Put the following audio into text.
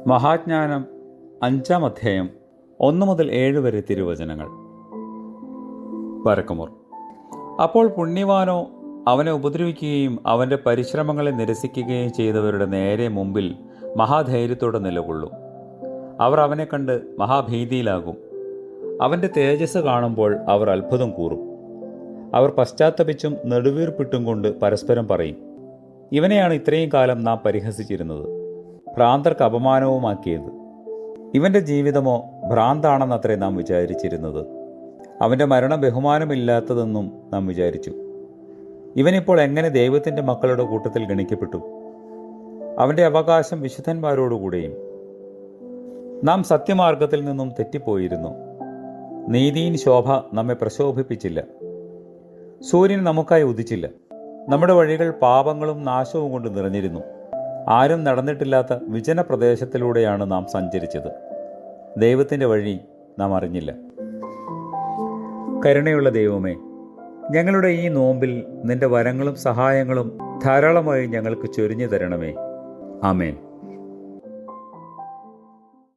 മഹാജ്ഞാനം 5-ാം അധ്യായം 1 മുതൽ 7 വരെ തിരുവചനങ്ങൾ. വരക്കുമുർ. അപ്പോൾ പുണ്യവാനോ അവനെ ഉപദ്രവിക്കുകയും അവൻ്റെ പരിശ്രമങ്ങളെ നിരസിക്കുകയും ചെയ്തവരുടെ നേരെ മുമ്പിൽ മഹാധൈര്യത്തോടെ നിലകൊള്ളും. അവർ അവനെ കണ്ട് മഹാഭീതിയിലാകും. അവൻ്റെ തേജസ് കാണുമ്പോൾ അവർ അത്ഭുതം കൂറും. അവർ പശ്ചാത്തപിച്ചും നെടുവീർപ്പിട്ടും കൊണ്ട് പരസ്പരം പറയും, ഇവനെയാണ് ഇത്രയും കാലം നാം പരിഹസിച്ചിരുന്നത്, ഭ്രാന്തർക്ക് അപമാനവുമാക്കിയത്. ഇവൻ്റെ ജീവിതമോ ഭ്രാന്താണെന്നത്രേ നാം വിചാരിച്ചിരുന്നത്. അവൻ്റെ മരണം ബഹുമാനമില്ലാത്തതെന്നും നാം വിചാരിച്ചു. ഇവനിപ്പോൾ എങ്ങനെ ദൈവത്തിൻ്റെ മക്കളുടെ കൂട്ടത്തിൽ ഗണിക്കപ്പെട്ടു? അവൻ്റെ അവകാശം വിശുദ്ധന്മാരോടുകൂടെയും. നാം സത്യമാർഗത്തിൽ നിന്നും തെറ്റിപ്പോയിരുന്നു. നീതിயின் ശോഭ നമ്മെ പ്രശോഭിപ്പിച്ചില്ല. സൂര്യൻ നമുക്കായി ഉദിച്ചില്ല. നമ്മുടെ വഴികൾ പാപങ്ങളും നാശവും കൊണ്ട് നിറഞ്ഞിരുന്നു. ആരും നടന്നിട്ടില്ലാത്ത വിജന പ്രദേശത്തിലൂടെയാണ് നാം സഞ്ചരിച്ചത്. ദൈവത്തിൻ്റെ വഴി നാം അറിഞ്ഞില്ല. കരുണയുള്ള ദൈവമേ, ഞങ്ങളുടെ ഈ നോമ്പിൽ നിന്റെ വരങ്ങളും സഹായങ്ങളും ധാരാളമായി ഞങ്ങൾക്ക് ചൊരിഞ്ഞു തരണമേ. ആമേൻ.